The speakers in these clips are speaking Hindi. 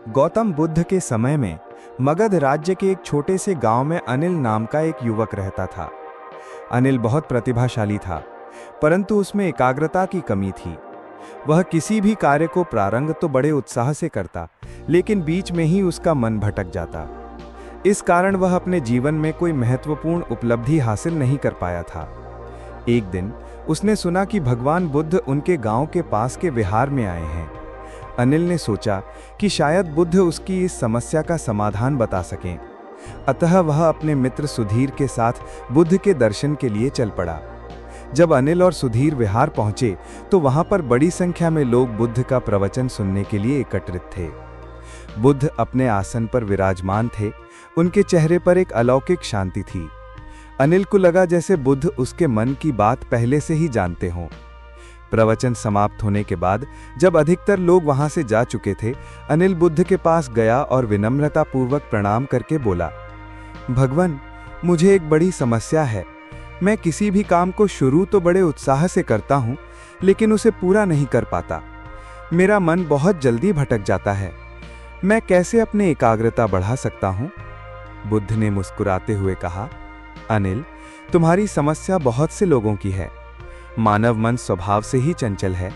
गौतम बुद्ध के समय में मगध राज्य के एक छोटे से गांव में अनिल नाम का एक युवक रहता था। अनिल बहुत प्रतिभाशाली था, परंतु उसमें एकाग्रता की कमी थी। वह किसी भी कार्य को प्रारंभ तो बड़े उत्साह से करता, लेकिन बीच में ही उसका मन भटक जाता। इस कारण वह अपने जीवन में कोई महत्वपूर्ण उपलब्धि हासिल नहीं कर पाया था। एक दिन उसने सुना कि भगवान बुद्ध उनके गांव के पास के विहार में आए हैं। अनिल ने सोचा कि शायद बुद्ध उसकी इस समस्या का समाधान बता सकें। अतः वह अपने मित्र सुधीर के साथ बुद्ध के दर्शन के लिए चल पड़ा। जब अनिल और सुधीर विहार पहुंचे तो वहां पर बड़ी संख्या में लोग बुद्ध का प्रवचन सुनने के लिए एकत्रित थे। बुद्ध अपने आसन पर विराजमान थे। उनके चेहरे पर एक अलौकिक शांति थी। अनिल को लगा जैसे बुद्ध उसके मन की बात पहले से ही जानते हों। प्रवचन समाप्त होने के बाद जब अधिकतर लोग वहां से जा चुके थे, अनिल बुद्ध के पास गया और विनम्रतापूर्वक प्रणाम करके बोला, भगवान, मुझे एक बड़ी समस्या है। मैं किसी भी काम को शुरू तो बड़े उत्साह से करता हूं, लेकिन उसे पूरा नहीं कर पाता। मेरा मन बहुत जल्दी भटक जाता है। मैं कैसे अपनी एकाग्रता बढ़ा सकता हूं? बुद्ध ने मुस्कुराते हुए कहा, अनिल, तुम्हारी समस्या बहुत से लोगों की है। मानव मन स्वभाव से ही चंचल है,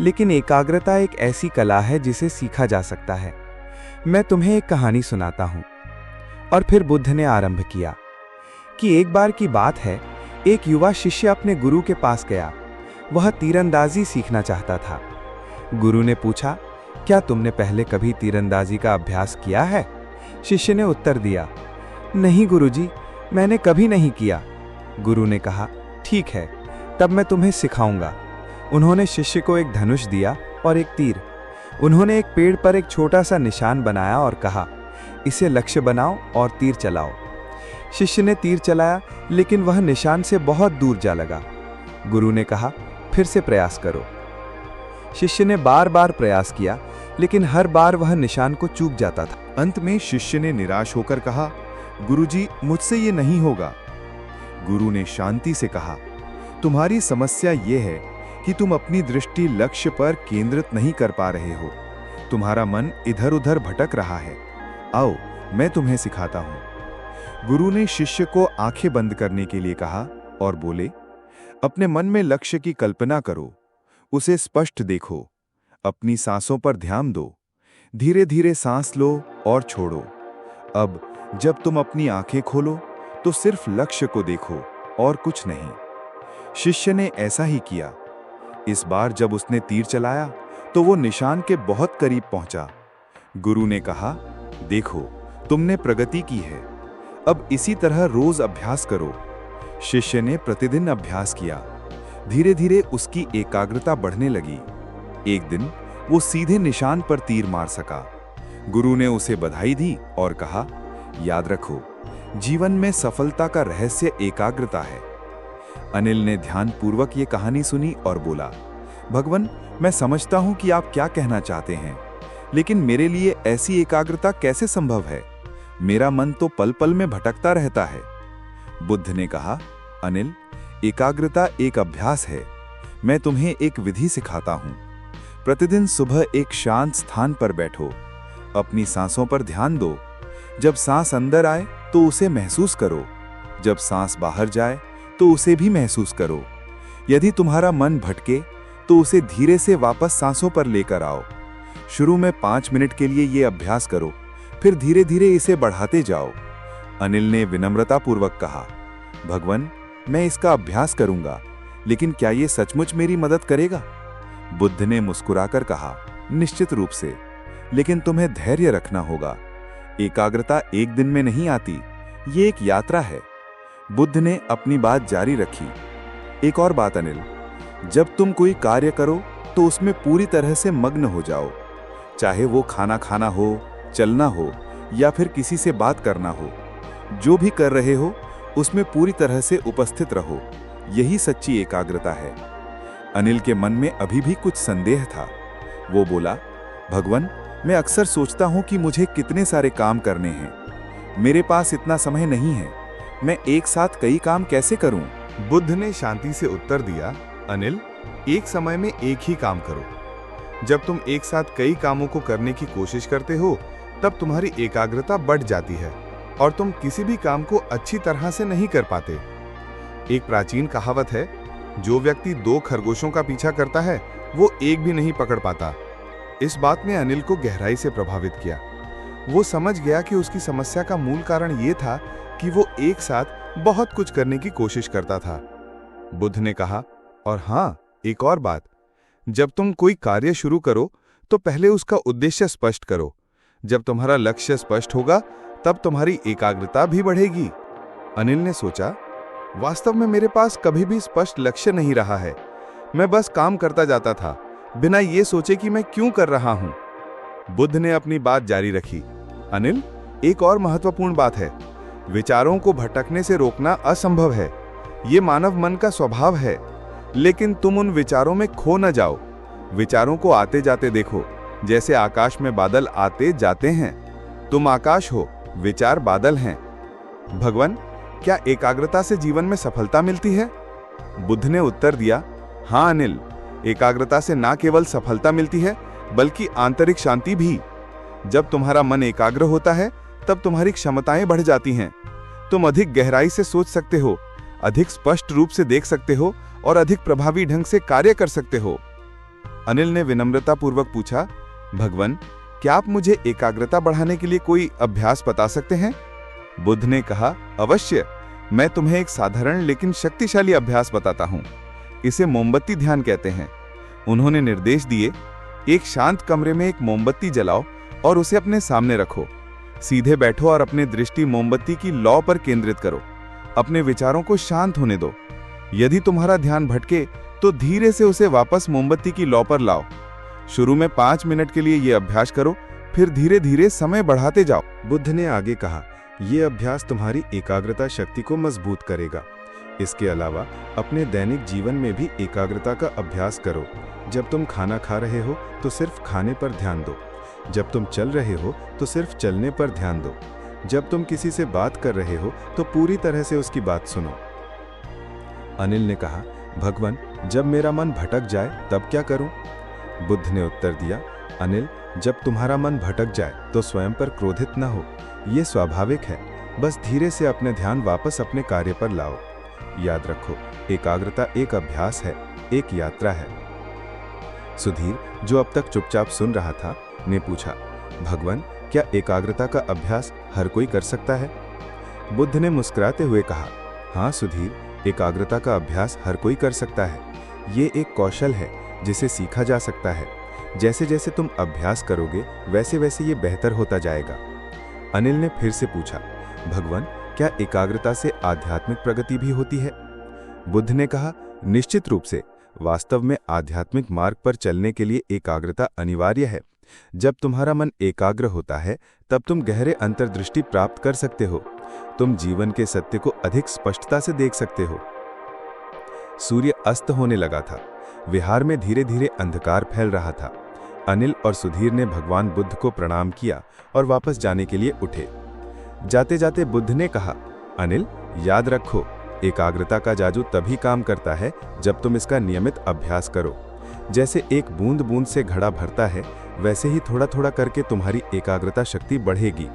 लेकिन एकाग्रता एक ऐसी कला है जिसे सीखा जा सकता है। मैं तुम्हें एक कहानी सुनाता हूं। और फिर बुद्ध ने आरंभ किया कि एक बार की बात है, एक युवा शिष्य अपने गुरु के पास गया। वह तीरंदाजी सीखना चाहता था। गुरु ने पूछा, क्या तुमने पहले कभी तीरंदाजी का अभ्यास किया है? शिष्य ने उत्तर दिया, नहीं गुरुजी, मैंने कभी नहीं किया। गुरु ने कहा, ठीक है, तब मैं तुम्हें सिखाऊंगा। उन्होंने शिष्य को एक धनुष दिया और एक तीर। उन्होंने एक पेड़ पर एक छोटा सा निशान बनाया और कहा, इसे लक्ष्य बनाओ और तीर चलाओ। शिष्य ने तीर चलाया, लेकिन वह निशान से बहुत दूर जा लगा। गुरु ने कहा, फिर से प्रयास करो। शिष्य ने बार बार प्रयास किया, लेकिन हर बार वह निशान को चूक जाता था। अंत में शिष्य ने निराश होकर कहा, गुरुजी, मुझसे ये नहीं होगा। गुरु ने शांति से कहा, तुम्हारी समस्या ये है कि तुम अपनी दृष्टि लक्ष्य पर केंद्रित नहीं कर पा रहे हो। तुम्हारा मन इधर उधर भटक रहा है। आओ, मैं तुम्हें सिखाता हूं। गुरु ने शिष्य को आंखें बंद करने के लिए कहा और बोले, अपने मन में लक्ष्य की कल्पना करो, उसे स्पष्ट देखो, अपनी सांसों पर ध्यान दो, धीरे धीरे सांस लो और छोड़ो। अब जब तुम अपनी आंखें खोलो तो सिर्फ लक्ष्य को देखो और कुछ नहीं। शिष्य ने ऐसा ही किया। इस बार जब उसने तीर चलाया तो वो निशान के बहुत करीब पहुंचा। गुरु ने कहा, देखो, तुमने प्रगति की है। अब इसी तरह रोज अभ्यास करो। शिष्य ने प्रतिदिन अभ्यास किया। धीरे धीरे उसकी एकाग्रता बढ़ने लगी। एक दिन वो सीधे निशान पर तीर मार सका। गुरु ने उसे बधाई दी और कहा, याद रखो, जीवन में सफलता का रहस्य एकाग्रता है। अनिल ने ध्यानपूर्वक ये कहानी सुनी और बोला, भगवान, मैं समझता हूं कि आप क्या कहना चाहते हैं, लेकिन मेरे लिए ऐसी एकाग्रता कैसे संभव है? मेरा मन तो पल पल में भटकता रहता है। बुद्ध ने कहा, अनिल, एकाग्रता एक अभ्यास है। मैं तुम्हें एक विधि सिखाता हूं। प्रतिदिन सुबह एक शांत स्थान पर बैठो। अपनी सांसों पर ध्यान दो। जब सांस अंदर आए तो उसे महसूस करो। जब सांस बाहर जाए तो उसे भी महसूस करो। यदि तुम्हारा मन भटके तो उसे धीरे से वापस सांसों पर लेकर आओ। शुरू में 5 मिनट के लिए ये अभ्यास करो, फिर धीरे धीरे इसे बढ़ाते जाओ। अनिल ने विनम्रतापूर्वक कहा, भगवान, मैं इसका अभ्यास करूंगा, लेकिन क्या ये सचमुच मेरी मदद करेगा? बुद्ध ने मुस्कुराकर कहा, निश्चित रूप से, लेकिन तुम्हें धैर्य रखना होगा। एकाग्रता एक दिन में नहीं आती, ये एक यात्रा है। बुद्ध ने अपनी बात जारी रखी, एक और बात अनिल, जब तुम कोई कार्य करो तो उसमें पूरी तरह से मग्न हो जाओ। चाहे वो खाना खाना हो, चलना हो या फिर किसी से बात करना हो, जो भी कर रहे हो उसमें पूरी तरह से उपस्थित रहो। यही सच्ची एकाग्रता है। अनिल के मन में अभी भी कुछ संदेह था। वो बोला, भगवान, मैं अक्सर सोचता हूं कि मुझे कितने सारे काम करने हैं। मेरे पास इतना समय नहीं है। मैं एक साथ कई काम कैसे करूं? बुद्ध ने शांति से उत्तर दिया, अनिल, एक समय में एक ही काम करो। जब तुम एक साथ कई कामों को करने की कोशिश करते हो तब तुम्हारी एकाग्रता बढ़ जाती है और तुम किसी भी काम को अच्छी तरह से नहीं कर पाते। एक प्राचीन कहावत है, जो व्यक्ति 2 खरगोशों का पीछा करता है वो एक भी नहीं पकड़ पाता। इस बात ने अनिल को गहराई से प्रभावित किया। वो समझ गया कि उसकी समस्या का मूल कारण ये था कि वो एक साथ बहुत कुछ करने की कोशिश करता था। बुद्ध ने कहा, और हाँ, एक और बात, जब तुम कोई कार्य शुरू करो तो पहले उसका उद्देश्य स्पष्ट करो। जब तुम्हारा लक्ष्य स्पष्ट होगा तब तुम्हारी एकाग्रता भी बढ़ेगी। अनिल ने सोचा, वास्तव में मेरे पास कभी भी स्पष्ट लक्ष्य नहीं रहा है। मैं बस काम करता जाता था, बिना ये सोचे कि मैं क्यों कर रहा हूं। बुद्ध ने अपनी बात जारी रखी, अनिल, एक और महत्वपूर्ण बात है, विचारों को भटकने से रोकना असंभव है। ये मानव मन का स्वभाव है, लेकिन तुम उन विचारों में खो न जाओ। विचारों को आते जाते देखो, जैसे आकाश में बादल आते जाते हैं। तुम आकाश हो, विचार बादल हैं। भगवान, क्या एकाग्रता से जीवन में सफलता मिलती है? बुद्ध ने उत्तर दिया, हाँ अनिल, एकाग्रता से ना केवल सफलता मिलती है बल्कि आंतरिक शांति भी। जब तुम्हारा मन एकाग्र होता है तब तुम्हारी क्षमताएं बढ़ जाती हैं। तुम अधिक गहराई से सोच सकते हो, अधिक स्पष्ट रूप से देख सकते हो और अधिक प्रभावी ढंग से कार्य कर सकते हो। अनिल ने विनम्रतापूर्वक पूछा, भगवान, क्या आप मुझे एकाग्रता बढ़ाने के लिए कोई अभ्यास बता सकते हैं? बुद्ध ने कहा, अवश्य, मैं तुम्हें एक साधारण लेकिन शक्तिशाली अभ्यास बताता हूं। इसे मोमबत्ती ध्यान कहते हैं। उन्होंने निर्देश दिए, एक शांत कमरे में एक मोमबत्ती जलाओ और उसे अपने सामने रखो। सीधे बैठो और अपनी दृष्टि मोमबत्ती की लौ पर केंद्रित करो। अपने विचारों को शांत होने दो। यदि तुम्हारा ध्यान भटके तो धीरे से उसे वापस मोमबत्ती की लौ पर लाओ। शुरू में 5 मिनट के लिए यह अभ्यास करो, फिर धीरे धीरे समय बढ़ाते जाओ। बुद्ध ने आगे कहा, यह अभ्यास तुम्हारी एकाग्रता शक्ति को मजबूत करेगा। इसके अलावा अपने दैनिक जीवन में भी एकाग्रता का अभ्यास करो। जब तुम खाना खा रहे हो तो सिर्फ खाने पर ध्यान दो। जब तुम चल रहे हो तो सिर्फ चलने पर ध्यान दो। जब तुम किसी से बात कर रहे हो तो पूरी तरह से उसकी बात सुनो। अनिल ने कहा, भगवान, जब मेरा मन भटक जाए तब क्या करूं? बुद्ध ने उत्तर दिया, अनिल, जब तुम्हारा मन भटक जाए तो स्वयं पर क्रोधित न हो। यह स्वाभाविक है। बस धीरे से अपने ध्यान वापस अपने कार्य पर लाओ। याद रखो, एकाग्रता एक अभ्यास है, एक यात्रा है। सुधीर, जो अब तक चुपचाप सुन रहा था, ने पूछा, भगवान, क्या एकाग्रता का अभ्यास हर कोई कर सकता है? बुद्ध ने मुस्कुराते हुए कहा, हाँ सुधीर, एकाग्रता का अभ्यास हर कोई कर सकता है। ये एक कौशल है जिसे सीखा जा सकता है। जैसे जैसे तुम अभ्यास करोगे वैसे वैसे ये बेहतर होता जाएगा। अनिल ने फिर से पूछा, भगवान, क्या एकाग्रता से आध्यात्मिक प्रगति भी होती है? बुद्ध ने कहा, निश्चित रूप से। वास्तव में आध्यात्मिक मार्ग पर चलने के लिए एकाग्रता अनिवार्य है। जब तुम्हारा मन एकाग्र होता है तब तुम गहरे अंतर्दृष्टि प्राप्त कर सकते हो। तुम जीवन के सत्य को अधिक स्पष्टता से देख सकते हो। सूर्य अस्त होने लगा था। विहार में धीरे धीरे अंधकार फैल रहा था। अनिल और सुधीर ने भगवान बुद्ध को प्रणाम किया और वापस जाने के लिए उठे। जाते जाते बुद्ध ने कहा, अनिल, याद रखो, एकाग्रता का जादू तभी काम करता है जब तुम इसका नियमित अभ्यास करो। जैसे एक बूंद बूंद से घड़ा भरता है, वैसे ही थोड़ा थोड़ा करके तुम्हारी एकाग्रता शक्ति बढ़ेगी।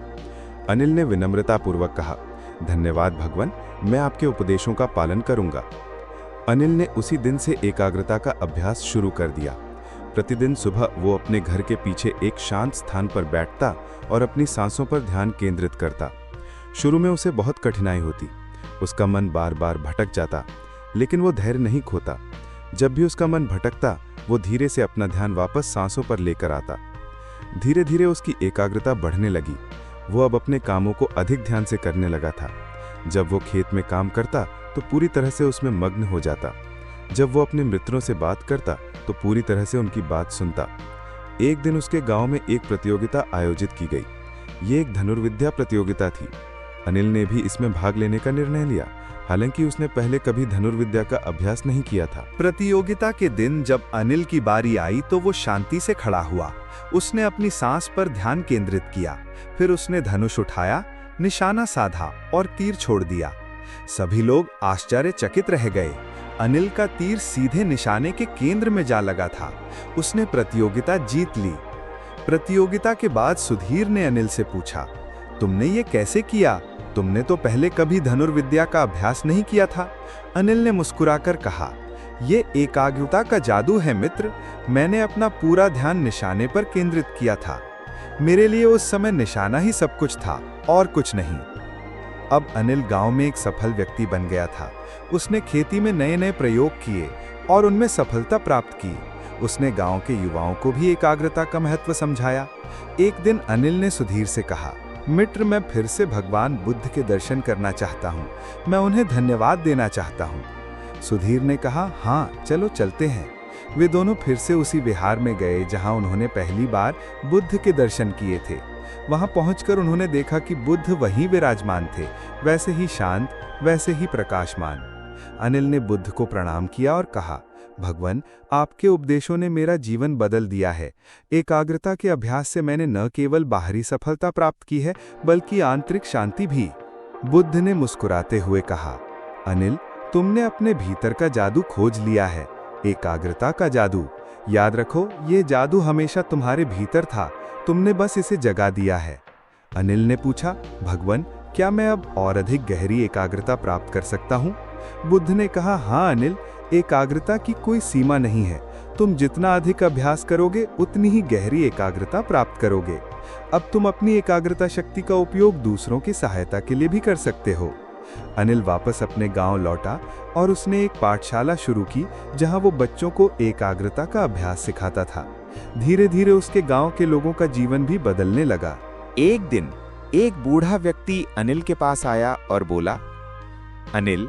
अनिल ने विनम्रतापूर्वक कहा, धन्यवाद भगवान, मैं आपके उपदेशों का पालन करूंगा। अनिल ने उसी दिन से एकाग्रता का अभ्यास शुरू कर दिया। प्रतिदिन सुबह वो अपने घर के पीछे एक शांत स्थान पर बैठता और अपनी सांसों पर ध्यान केंद्रित करता। शुरू में उसे बहुत कठिनाई होती। उसका मन बार बार भटक जाता, लेकिन वो धैर्य नहीं खोता। जब भी उसका मन भटकता, वो धीरे से अपना ध्यान वापस सांसों पर लेकर आता। धीरे धीरे उसकी एकाग्रता बढ़ने लगी। वो अब अपने कामों को अधिक ध्यान से करने लगा था। जब वो खेत में काम करता तो पूरी तरह से उसमें मग्न हो जाता। जब वो अपने मित्रों से बात करता तो पूरी तरह से उनकी बात सुनता। एक दिन उसके गांव में एक प्रतियोगिता आयोजित की गई। ये एक धनुर्विद्या प्रतियोगिता थी। अनिल ने भी इसमें भाग लेने का निर्णय लिया, हालांकि उसने पहले कभी धनुर्विद्या का अभ्यास नहीं किया था। प्रतियोगिता के दिन जब अनिल की बारी आई तो वो शांति से खड़ा हुआ। उसने अपनी सांस पर ध्यान केंद्रित किया। फिर उसने धनुष उठाया, निशाना साधा और तीर छोड़ दिया। सभी लोग आश्चर्यचकित रह गए। अनिल का तीर सीधे निशाने के केंद्र में जा लगा था। उसने प्रतियोगिता जीत ली। प्रतियोगिता के बाद सुधीर ने अनिल से पूछा, तुमने ये कैसे किया? तुमने तो पहले कभी धनुर्विद्या का अभ्यास नहीं किया था। अनिल ने मुस्कुराकर कहा, ये एकाग्रता का जादू है मित्र। मैंने अपना पूरा ध्यान निशाने पर केंद्रित किया था। मेरे लिए उस समय निशाना ही सब कुछ था और कुछ नहीं। अब अनिल गांव में एक सफल व्यक्ति बन गया था। उसने खेती में नए नए प्रयोग किए और उनमें सफलता प्राप्त की। उसने गांव के युवाओं को भी एकाग्रता का महत्व समझाया। एक दिन अनिल ने सुधीर से कहा, मित्र, मैं फिर से भगवान बुद्ध के दर्शन करना चाहता हूँ। मैं उन्हें धन्यवाद देना चाहता हूँ। सुधीर ने कहा, हाँ चलो चलते हैं। वे दोनों फिर से उसी विहार में गए जहाँ उन्होंने पहली बार बुद्ध के दर्शन किए थे। वहां पहुंचकर उन्होंने देखा कि बुद्ध वहीं विराजमान थे, वैसे ही शांत, वैसे ही प्रकाशमान। अनिल ने बुद्ध को प्रणाम किया और कहा, भगवान, आपके उपदेशों ने मेरा जीवन बदल दिया है। एकाग्रता के अभ्यास से मैंने न केवल बाहरी सफलता प्राप्त की है, बल्कि आंतरिक शांति भी। बुद्ध ने मुस्कुराते हुए कहा, अनिल, तुमने अपने भीतर का जादू खोज लिया है, एकाग्रता का जादू। याद रखो, ये जादू हमेशा तुम्हारे भीतर था, तुमने बस इसे जगा दिया है। अनिल ने पूछा, भगवान, क्या मैं अब और अधिक गहरी एकाग्रता प्राप्त कर सकता हूँ? बुद्ध ने कहा, हाँ अनिल, एकाग्रता की कोई सीमा नहीं है। तुम जितना अधिक अभ्यास करोगे, उतनी ही गहरी एकाग्रता प्राप्त करोगे। अब तुम अपनी एकाग्रता शक्ति का उपयोग दूसरों की सहायता के लिए भी कर सकते हो। अनिल वापस अपने गांव लौटा और उसने एक पाठशाला शुरू की जहां वो बच्चों को एकाग्रता का अभ्यास सिखाता था। धीरे धीरे उसके गांव के लोगों का जीवन भी बदलने लगा। एक दिन एक बूढ़ा व्यक्ति अनिल के पास आया और बोला, अनिल,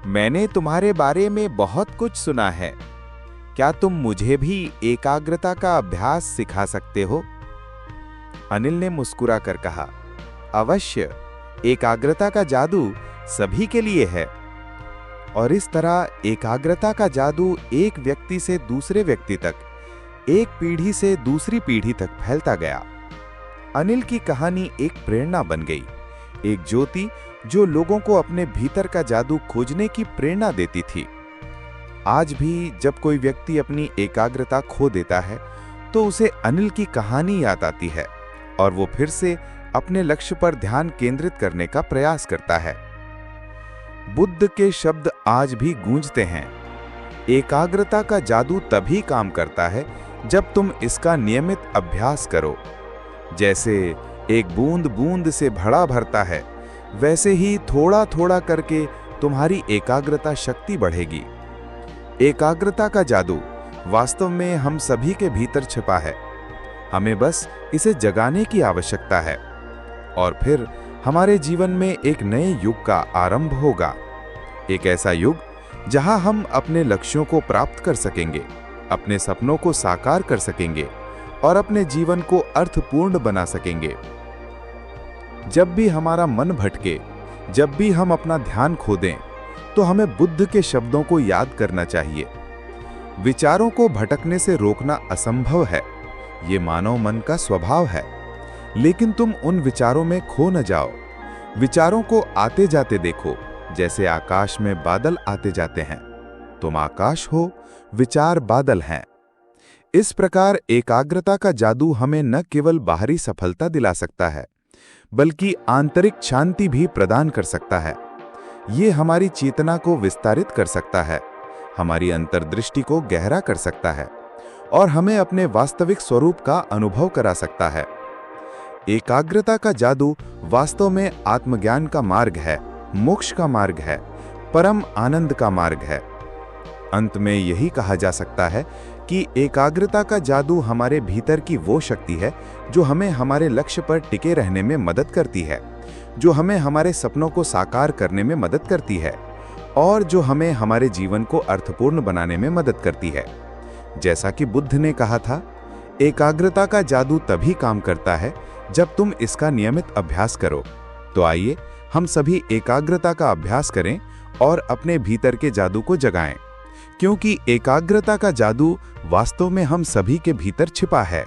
मैंने तुम्हारे बारे में बहुत कुछ सुना है। क्या तुम मुझे भी एकाग्रता का अभ्यास सिखा सकते हो? अनिल ने मुस्कुराकर कहा, अवश्य। एकाग्रता का जादू सभी के लिए है। और इस तरह एकाग्रता का जादू एक व्यक्ति से दूसरे व्यक्ति तक, एक पीढ़ी से दूसरी पीढ़ी तक फैलता गया। अनिल की कहानी एक प्रेरणा बन गई, एक ज्योति जो लोगों को अपने भीतर का जादू खोजने की प्रेरणा देती थी। आज भी जब कोई व्यक्ति अपनी एकाग्रता खो देता है तो उसे अनिल की कहानी याद आती है और वो फिर से अपने लक्ष्य पर ध्यान केंद्रित करने का प्रयास करता है। बुद्ध के शब्द आज भी गूंजते हैं, एकाग्रता का जादू तभी काम करता है जब तुम इसका नियमित अभ्यास करो। जैसे एक बूंद बूंद से घड़ा भरता है, वैसे ही थोड़ा थोड़ा करके तुम्हारी एकाग्रता शक्ति बढ़ेगी। एकाग्रता का जादू वास्तव में हम सभी के भीतर छिपा है। हमें बस इसे जगाने की आवश्यकता है और फिर हमारे जीवन में एक नए युग का आरंभ होगा। एक ऐसा युग जहां हम अपने लक्ष्यों को प्राप्त कर सकेंगे, अपने सपनों को साकार कर सकेंगे और अपने जीवन को अर्थपूर्ण बना सकेंगे। जब भी हमारा मन भटके, जब भी हम अपना ध्यान खो दें, तो हमें बुद्ध के शब्दों को याद करना चाहिए। विचारों को भटकने से रोकना असंभव है, ये मानव मन का स्वभाव है। लेकिन तुम उन विचारों में खो न जाओ। विचारों को आते जाते देखो, जैसे आकाश में बादल आते जाते हैं। तुम आकाश हो, विचार बादल हैं। इस प्रकार एकाग्रता का जादू हमें न केवल बाहरी सफलता दिला सकता है, बल्कि आंतरिक शांति भी प्रदान कर सकता है। ये हमारी चेतना को विस्तारित कर सकता है, हमारी अंतर्दृष्टि को गहरा कर सकता है और हमें अपने वास्तविक स्वरूप का अनुभव करा सकता है। एकाग्रता का जादू वास्तव में आत्मज्ञान का मार्ग है, मोक्ष का मार्ग है, परम आनंद का मार्ग है। अंत में यही कहा जा सकता है कि एकाग्रता का जादू हमारे भीतर की वो शक्ति है जो हमें हमारे लक्ष्य पर टिके रहने में मदद करती है, जो हमें हमारे सपनों को साकार करने में मदद करती है और जो हमें हमारे जीवन को अर्थपूर्ण बनाने में मदद करती है। जैसा कि बुद्ध ने कहा था, एकाग्रता का जादू तभी काम करता है जब तुम इसका नियमित अभ्यास करो। तो आइए हम सभी एकाग्रता का अभ्यास करें और अपने भीतर के जादू को जगाएं, क्योंकि एकाग्रता का जादू वास्तव में हम सभी के भीतर छिपा है।